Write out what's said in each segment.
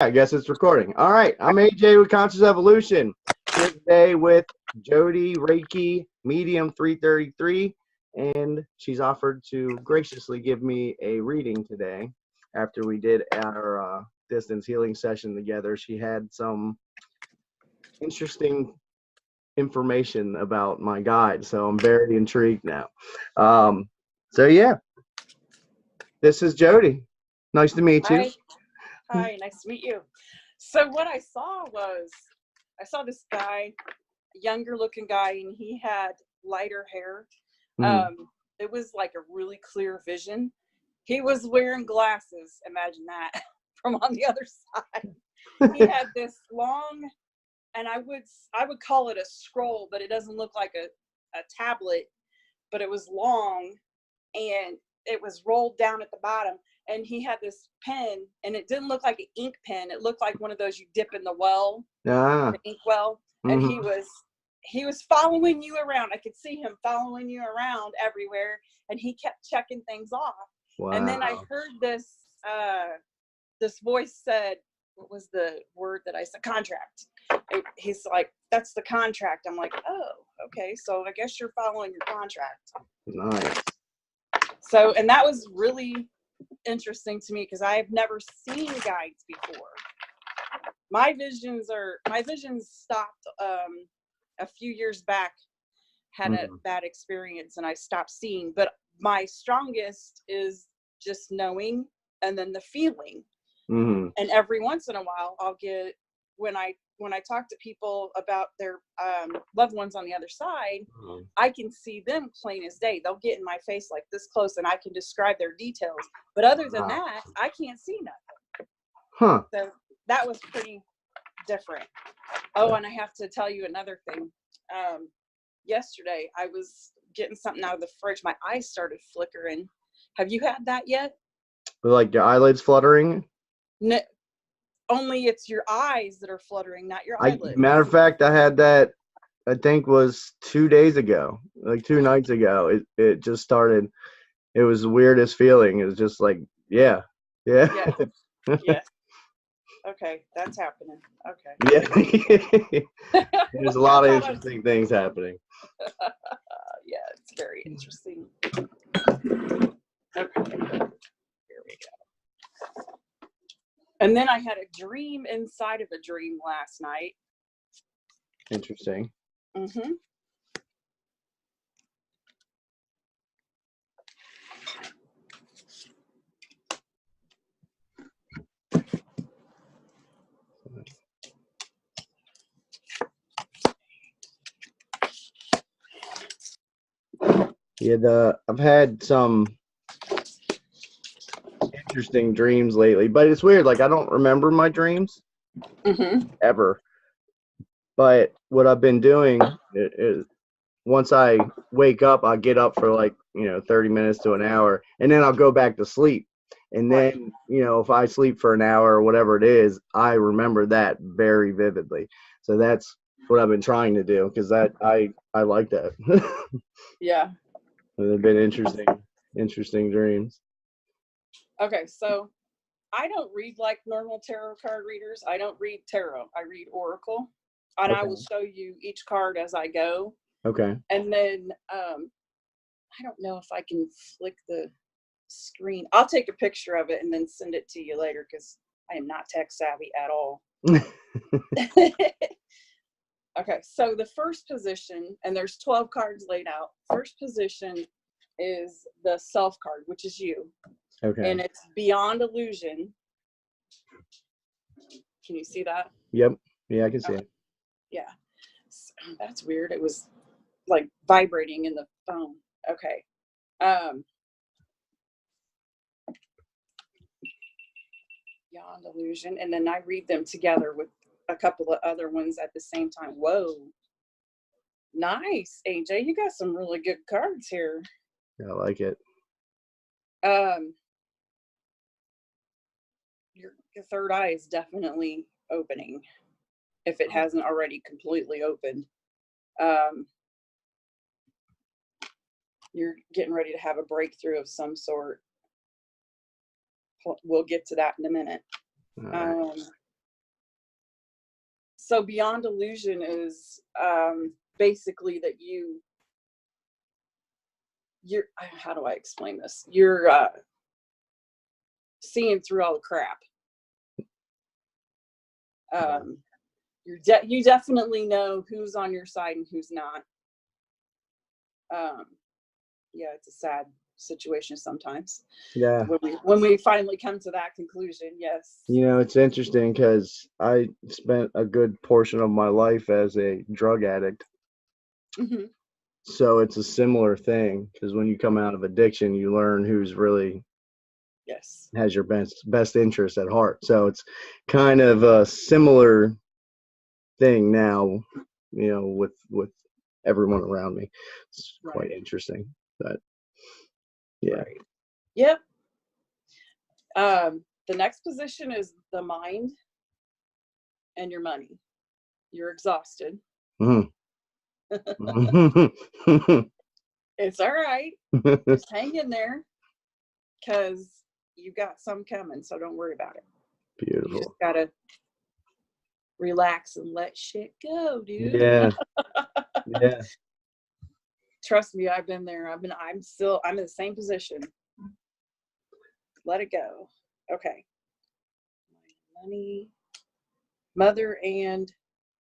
I guess it's recording. All right, I'm AJ with Conscious Evolution. Here today with Jodi Reikimedium333, and she's offered to graciously give me a reading today. After we did our distance healing session together, she had some interesting information about my guide, so I'm very intrigued now. So yeah, this is Jodi. Nice to meet you. Hi, nice to meet you. So what I saw was, I saw this guy, younger looking guy, and he had lighter hair. It was like a really clear vision. He was wearing glasses, imagine that, from on the other side. He had this long, and I would call it a scroll, but it doesn't look like a tablet, but it was long, and it was rolled down at the bottom. And he had this pen, and it didn't look like an ink pen. It looked like one of those you dip in the well, the ink well. And he was following you around. I could see him following you around everywhere, and he kept checking things off. Wow. And then I heard this voice said, what was the word that I said? Contract. He's like, that's the contract. I'm like, oh, okay. So I guess you're following your contract. Nice. So, and that was really interesting to me because I've never seen guides before. My visions stopped a few years back. Had a bad experience and I stopped seeing, but my strongest is just knowing and then the feeling. And every once in a while I'll get, when I talk to people about their loved ones on the other side, I can see them plain as day. They'll get in my face like this close and I can describe their details. But other than that, I can't see nothing. So that was pretty different. Oh, and I have to tell you another thing. Yesterday, I was getting something out of the fridge. My eyes started flickering. Have you had that yet? Like your eyelids fluttering? No. Only it's your eyes that are fluttering, not your eyelids. Matter of fact, I had that, I think was 2 days ago, like 2 nights ago. It just started. It was the weirdest feeling. It was just like, yeah. Yeah. Okay, that's happening. Okay. Yeah. There's a lot of interesting things happening. Yeah, it's very interesting. Okay. Here we go. And then I had a dream inside of a dream last night. Interesting. Yeah, I've had some interesting dreams lately, but it's weird. Like I don't remember my dreams ever. But what I've been doing is once I wake up, I'll get up for like 30 minutes to an hour, and then I'll go back to sleep. And then if I sleep for an hour or whatever it is, I remember that very vividly. So that's what I've been trying to do because I like that. Yeah. They've been interesting dreams. Okay, so I don't read like normal tarot card readers. I don't read tarot. I read oracle, and I will show you each card as I go. Okay. And then I don't know if I can flick the screen. I'll take a picture of it and then send it to you later because I am not tech savvy at all. Okay, so the first position, and there's 12 cards laid out. First position is the self card, which is you. Okay. And it's beyond illusion. Can you see that? Yep. Yeah, I can see it. Yeah. So, that's weird. It was like vibrating in the phone. Okay. Beyond illusion. And then I read them together with a couple of other ones at the same time. Whoa. Nice, AJ. You got some really good cards here. Yeah, I like it. Your third eye is definitely opening if it hasn't already completely opened. You're getting ready to have a breakthrough of some sort. We'll get to that in a minute. So beyond illusion is basically that you're, how do I explain this? You're seeing through all the crap. You definitely know who's on your side and who's not. Yeah, it's a sad situation sometimes. Yeah. When we finally come to that conclusion, yes. You know, it's interesting because I spent a good portion of my life as a drug addict. Mm-hmm. So it's a similar thing, because when you come out of addiction, you learn who's really has your best interest at heart. So it's kind of a similar thing now, you know, with everyone around me. It's quite interesting. But yeah. Right. Yep. The next position is the mind and your money. You're exhausted. Mm-hmm. It's all right. Just hang in there, because you got some coming, so don't worry about it. Beautiful. You just gotta relax and let shit go, dude. Yeah. Yeah. Trust me, I've been there. I'm in the same position. Let it go. Okay. Money, mother and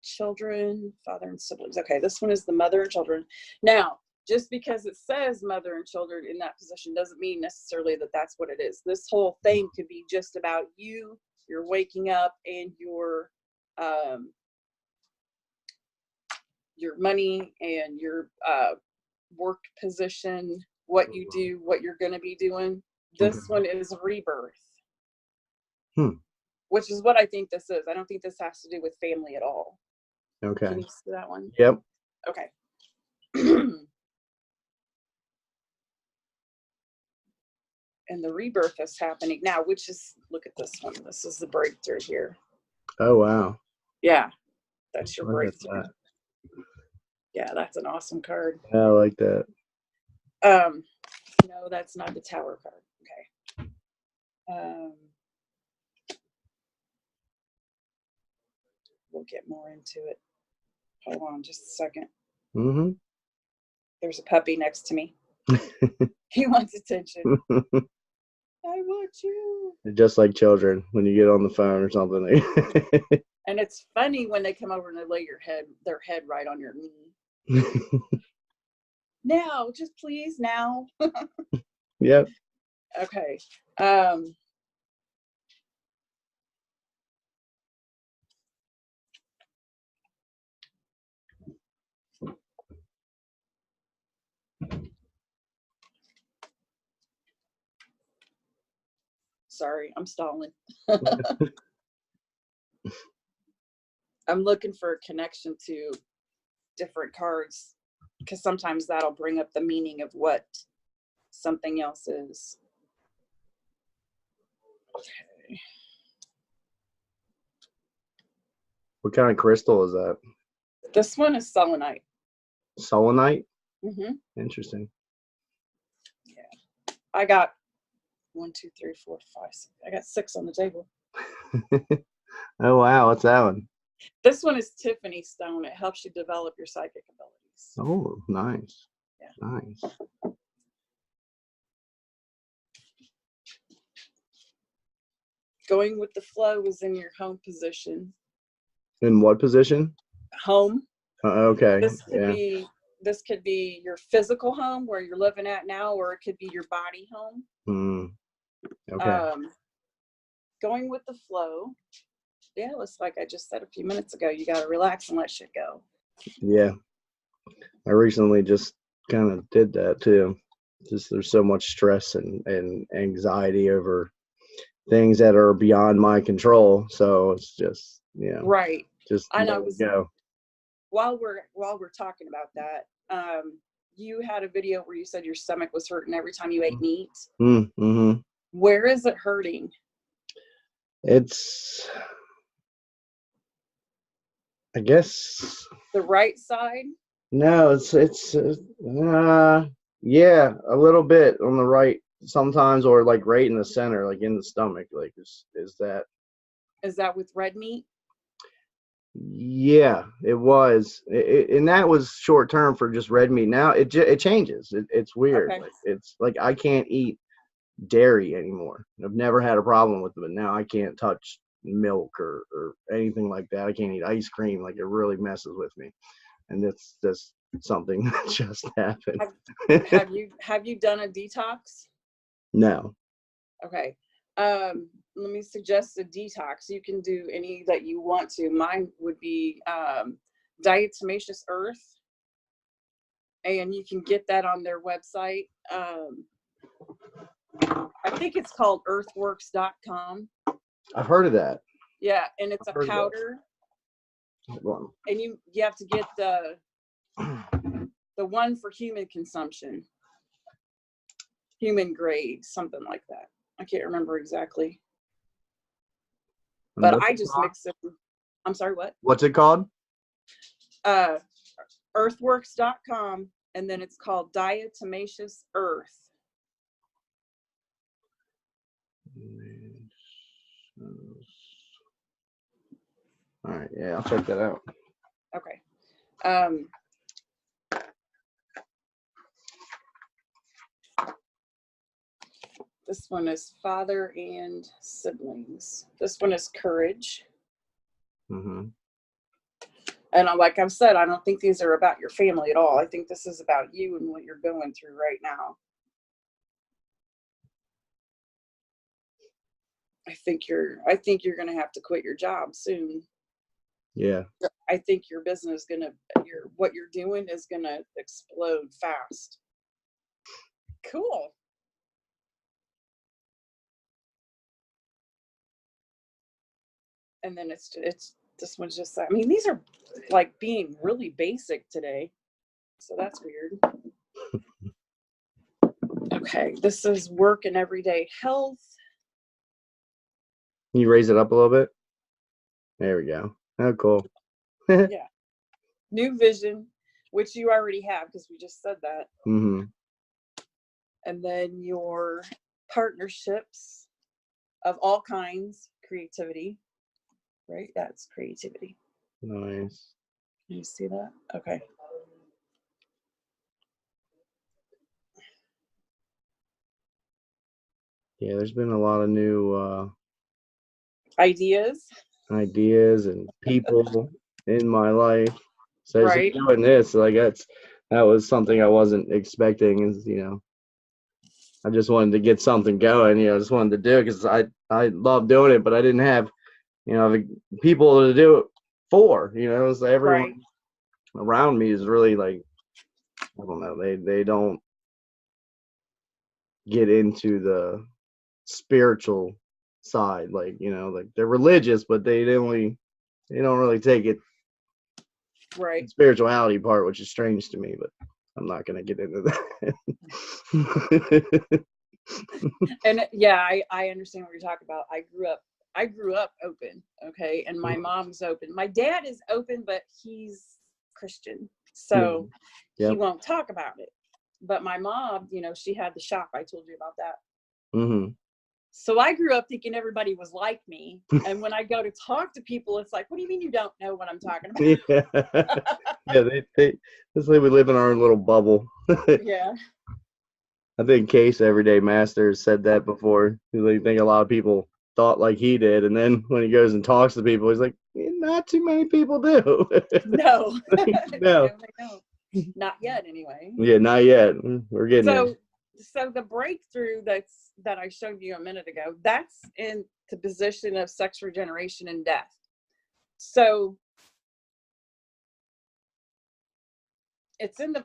children, father and siblings. Okay, this one is the mother and children. Now, just because it says mother and children in that position doesn't mean necessarily that that's what it is. This whole thing could be just about you, you're waking up, and your money and your work position, what you do, what you're going to be doing. This one is rebirth. Which is what I think this is. I don't think this has to do with family at all. Okay. Can you see that one? Yep. Okay. And the rebirth is happening now, which is, look at this one. This is the breakthrough here. Oh, wow. Yeah. That's your breakthrough. Yeah, that's an awesome card. Yeah, I like that. No, that's not the Tower card. Okay. We'll get more into it. Hold on just a second. Mm-hmm. There's a puppy next to me. He wants attention. I want you. Just like children, when you get on the phone or something. And it's funny when they come over and they lay their head right on your knee. Now, just please, now. Yep. Okay. Sorry, I'm stalling. I'm looking for a connection to different cards, because sometimes that'll bring up the meaning of what something else is. Okay. What kind of crystal is that? This one is selenite. Selenite? Mm-hmm. Interesting. Yeah. I got 1, 2, 3, 4, 5, 6. I got 6 on the table. Oh, wow. What's that one? This one is Tiffany stone. It helps you develop your psychic abilities. Oh, nice. Yeah. Nice. Going with the flow is in your home position. In what position? Home. Okay. This could be your physical home where you're living at now, or it could be your body home. Okay. Going with the flow. Yeah, it's like I just said a few minutes ago. You got to relax and let shit go. Yeah. I recently just kind of did that too. Just there's so much stress and anxiety over things that are beyond my control. So it's just, right. Just I know. Go. While we're talking about that, you had a video where you said your stomach was hurting every time you ate meat. Mm-hmm. Where is it hurting? It's, I guess, the right side. No, it's yeah, a little bit on the right sometimes, or like right in the center, like in the stomach. Like is that with red meat? Yeah, it was, and that was short term for just red meat. Now it changes. It's weird. Okay. Like, it's like I can't eat dairy anymore. I've never had a problem with it, but now I can't touch milk or anything like that. I can't eat ice cream. Like, it really messes with me, and that's just something that just happened. Have you done a detox? No. Okay. Let me suggest a detox. You can do any that you want to. Mine would be diatomaceous earth, and you can get that on their website. I think it's called earthworks.com. I've heard of that. Yeah, and it's a powder. And you have to get the one for human consumption, human grade, something like that. I can't remember exactly. But I just mix it. I'm sorry, what? What's it called? Earthworks.com, and then it's called diatomaceous earth. All right, yeah, I'll check that out. Okay. This one is father and siblings. This one is courage. Mm-hmm. And like I've said, I don't think these are about your family at all. I think this is about you and what you're going through right now. I think you're going to have to quit your job soon. Yeah. I think your business what you're doing is going to explode fast. Cool. And then it's this one's just, I mean, these are like being really basic today. So that's weird. Okay. This is work and everyday health. Can you raise it up a little bit? There we go. Oh, cool. Yeah. New vision, which you already have because we just said that. Mm-hmm. And then your partnerships of all kinds, creativity, right? That's creativity. Nice. Can you see that? Okay. Yeah, there's been a lot of new ideas and people in my life. So right. doing this, like that was something I wasn't expecting. Is I just wanted to get something going. I just wanted to do it because I love doing it, but I didn't have people to do it for. So everyone around me is really like, I don't know. They don't get into the spiritual side, like they're religious, but they don't really take it right. the spirituality part, which is strange to me, but I'm not gonna get into that. And yeah, I understand what you're talking about. I grew up open, okay, and my mom's open. My dad is open, but he's Christian, so he won't talk about it. But my mom, she had the shop. I told you about that. Mm-hmm. So I grew up thinking everybody was like me. And when I go to talk to people, it's like, what do you mean you don't know what I'm talking about? Yeah, it's like we live in our own little bubble. Yeah. I think Case Everyday Master said that before. I think a lot of people thought like he did. And then when he goes and talks to people, he's like, not too many people do. No. No. They don't. Not yet, anyway. Yeah, not yet. We're getting there. So the breakthrough that I showed you a minute ago, that's in the position of sex regeneration and death. So it's in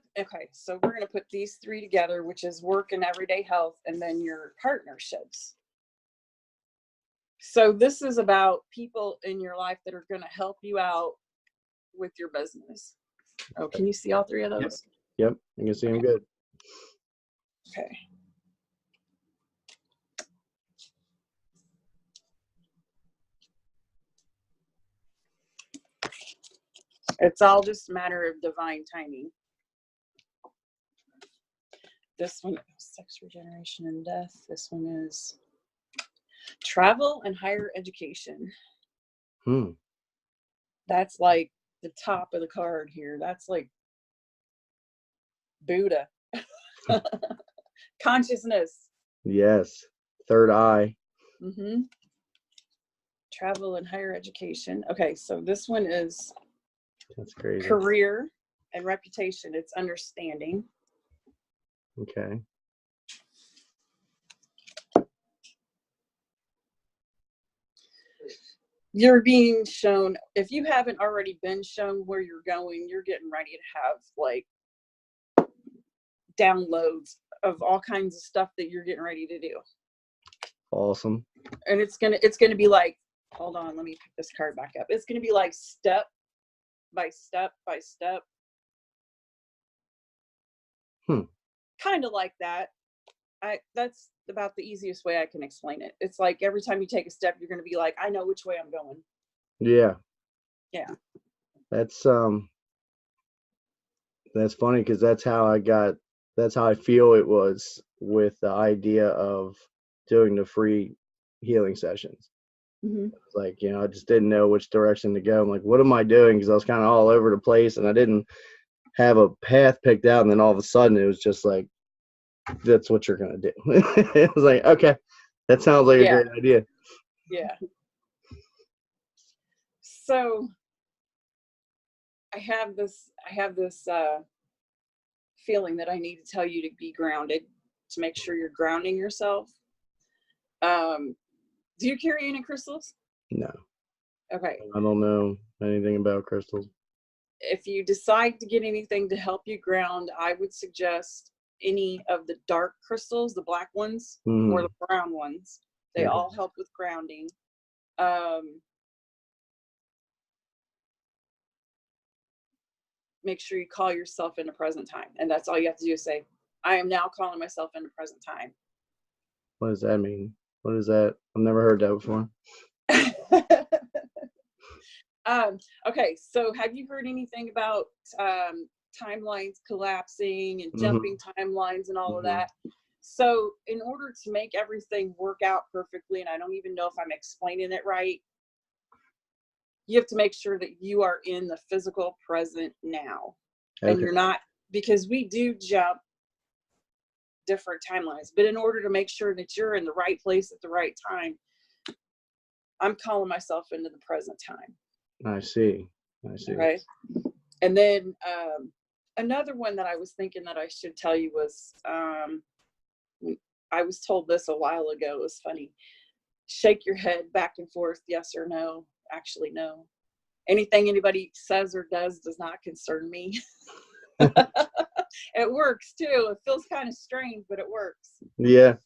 so we're going to put these three together, which is work and everyday health, and then your partnerships. So this is about people in your life that are going to help you out with your business. Oh, can you see all three of those? Yep, you can see them good. Okay. It's all just a matter of divine timing. This one is sex regeneration and death. This one is travel and higher education. That's like the top of the card here. That's like Buddha. Consciousness. Yes. Third eye. Mm-hmm. Travel and higher education. Okay, so this one is That's crazy. career and reputation. It's understanding. Okay. You're being shown, if you haven't already been shown where you're going, you're getting ready to have like downloads of all kinds of stuff that you're getting ready to do. Awesome. And it's gonna be like, hold on, let me pick this card back up. It's gonna be like step by step by step. Kind of like that. That's about the easiest way I can explain it. It's like every time you take a step, you're gonna be like, I know which way I'm going. Yeah. Yeah. That's funny because that's how I feel it was with the idea of doing the free healing sessions. Mm-hmm. It's like, I just didn't know which direction to go. I'm like, what am I doing? Because I was kind of all over the place and I didn't have a path picked out. And then all of a sudden it was just like, that's what you're going to do. It was like, okay, that sounds like a great idea. Yeah. So I have this feeling that I need to tell you to be grounded, to make sure you're grounding yourself. Do you carry any crystals? No. Okay. I don't know anything about crystals. If you decide to get anything to help you ground, I would suggest any of the dark crystals, the black ones or the brown ones. They all help with grounding. Make sure you call yourself into present time. And that's all you have to do is say, I am now calling myself into present time. What does that mean? What is that? I've never heard that before. Okay, so have you heard anything about timelines collapsing and jumping timelines and all of that? So in order to make everything work out perfectly, and I don't even know if I'm explaining it right, you have to make sure that you are in the physical present now. Okay. And you're not, because we do jump different timelines, but in order to make sure that you're in the right place at the right time, I'm calling myself into the present time. I see. Right. And then another one that I was thinking that I should tell you was, I was told this a while ago. It was funny. Shake your head back and forth, yes or no. Actually, no. Anything anybody says or does not concern me. It works too. It feels kind of strange, but it works. Yeah.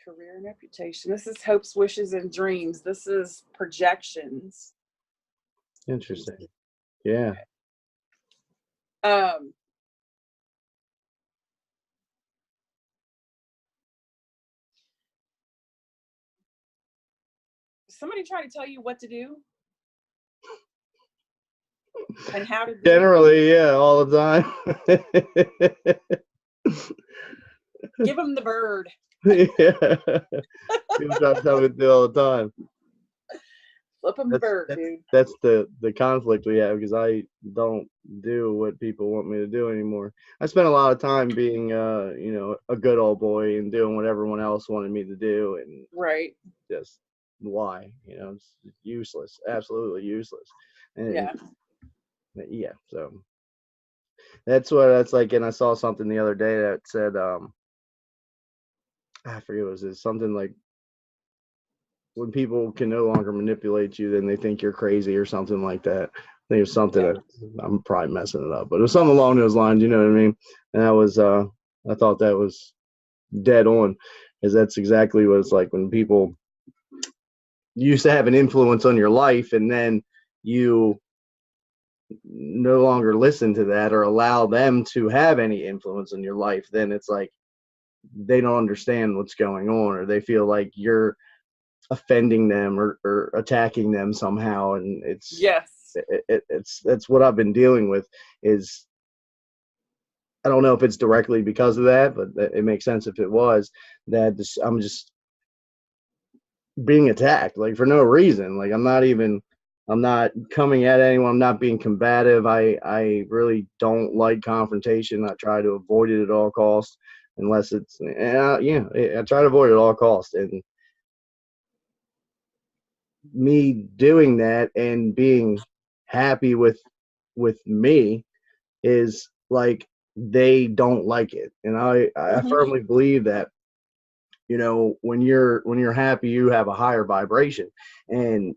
Career and reputation. This is hopes, wishes, and dreams. This is projections. Interesting. Yeah. Somebody try to tell you what to do and how to do Generally, yeah, all the time. Give them the bird. Yeah. People try to tell me to do all the time. Flip them the bird, dude. That's the conflict we have, because I don't do what people want me to do anymore. I spent a lot of time being, a good old boy and doing what everyone else wanted me to do, and just why, it's useless, absolutely useless. And so that's what that's like. And I saw something the other day that said, I forget what it was, something like, when people can no longer manipulate you, then they think you're crazy or something like that. I think it was something I'm probably messing it up, but it was something along those lines, you know what I mean? And that was, I thought that was dead on, because that's exactly what it's like when people used to have an influence on your life, and then you no longer listen to that or allow them to have any influence in your life. Then it's like they don't understand what's going on, or they feel like you're offending them or attacking them somehow. And it's that's what I've been dealing with. Is I don't know if it's directly because of that, but it makes sense if it was that. I'm just being attacked, like for no reason. Like I'm not coming at anyone. I'm not being combative. I really don't like confrontation. I try to avoid it at all costs, unless it's I try to avoid it at all costs. And me doing that and being happy with me is like they don't like it. And I firmly believe that, you know, when you're happy, you have a higher vibration, and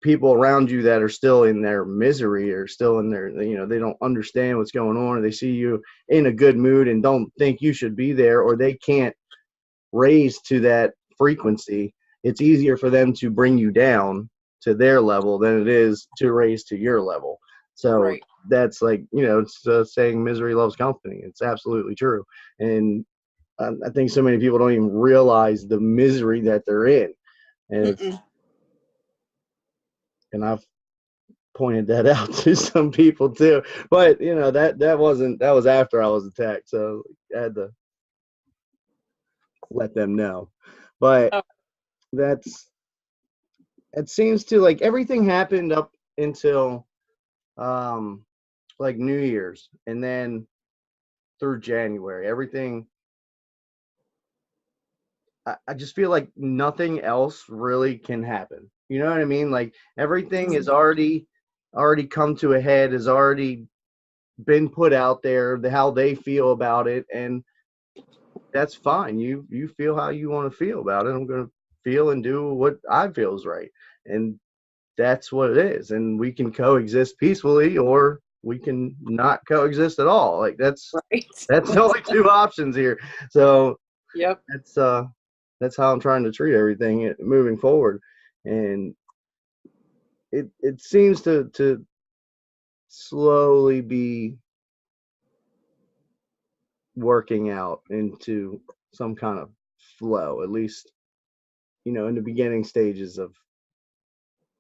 people around you that are still in their misery or still in their, you know, they don't understand what's going on, or they see you in a good mood and don't think you should be there, or they can't raise to that frequency, it's easier for them to bring you down to their level than it is to raise to your level. So Right. that's like, you know, it's saying misery loves company. It's absolutely true. And I think so many people don't even realize the misery that they're in. And it's, and I've pointed that out to some people too. But you know, that was after I was attacked, so I had to let them know. But Oh. it seems to, like, everything happened up until like New Year's, and then through January, everything, I just feel like nothing else really can happen. You know what I mean? Like everything is already come to a head, has already been put out there, how they feel about it, and that's fine. You feel how you want to feel about it. I'm going to feel and do what I feel is right, and that's what it is. And we can coexist peacefully, or we can not coexist at all. Like that's Right. that's the only two options here. So Yep. That's how I'm trying to treat everything moving forward, and it seems to slowly be working out into some kind of flow, at least, you know, in the beginning stages of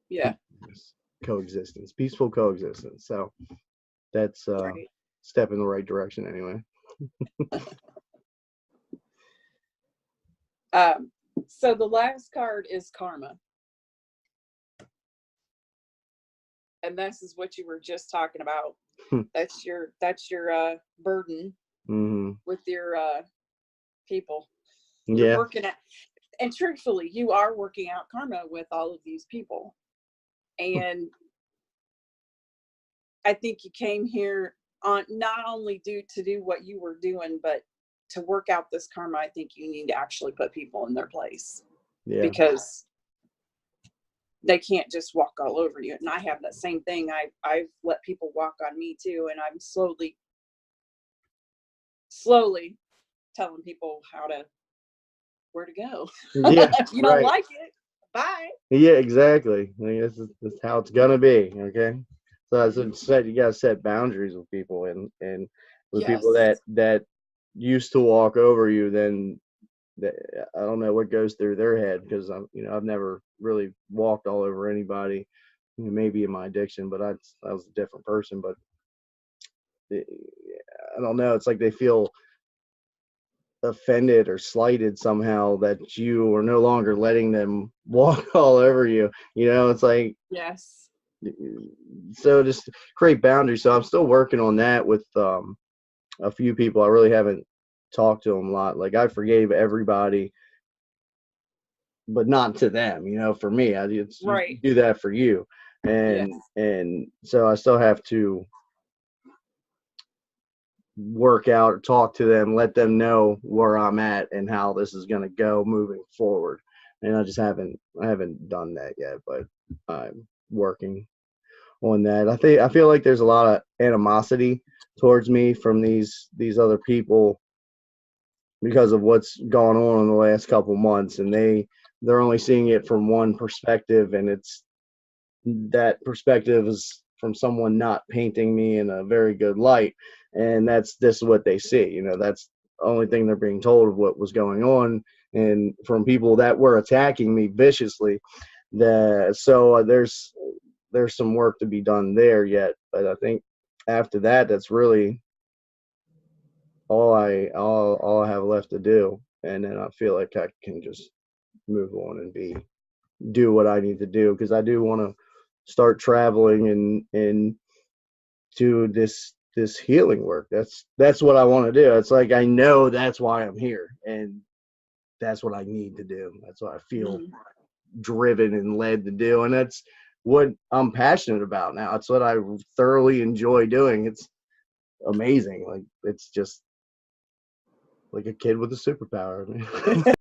Yeah. coexistence, peaceful coexistence. So that's Right. step in the right direction anyway. So the last card is karma. And this is what you were just talking about. That's your burden with your people. You're working at, and truthfully, you are working out karma with all of these people. And I think you came here on not only to do what you were doing, but to work out this karma. I think you need to actually put people in their place. Yeah. Because they can't just walk all over you. And I have that same thing. I've let people walk on me too. And I'm slowly telling people where to go. Yeah. If you don't like it, bye. Yeah, exactly. I mean, this is how it's gonna be. Okay. So as I said, you gotta set boundaries with people, and with people that used to walk over you, then I don't know what goes through their head, because I've never really walked all over anybody. Maybe in my addiction, but I was a different person. But I don't know. It's like they feel offended or slighted somehow that you are no longer letting them walk all over you. It's like, yes. So just create boundaries. So I'm still working on that with a few people. I really haven't talked to them a lot. Like I forgave everybody, but not to them. For me, right. Do that for you, and so I still have to work out or talk to them, let them know where I'm at and how this is going to go moving forward. And I haven't done that yet, but I'm working on that. I feel like there's a lot of animosity towards me from these other people because of what's gone on in the last couple months, and they're only seeing it from one perspective, and it's that perspective is from someone not painting me in a very good light, and this is what they see. That's the only thing they're being told of what was going on, and from people that were attacking me viciously. So there's some work to be done there yet, but I think after that, that's really all I have left to do, and then I feel like I can just move on and do what I need to do, because I do want to start traveling and do this healing work. That's what I want to do. It's like I know that's why I'm here, and that's what I need to do. That's what I feel driven and led to do, and that's what I'm passionate about now. It's what I thoroughly enjoy doing. It's amazing. Like, it's just like a kid with a superpower.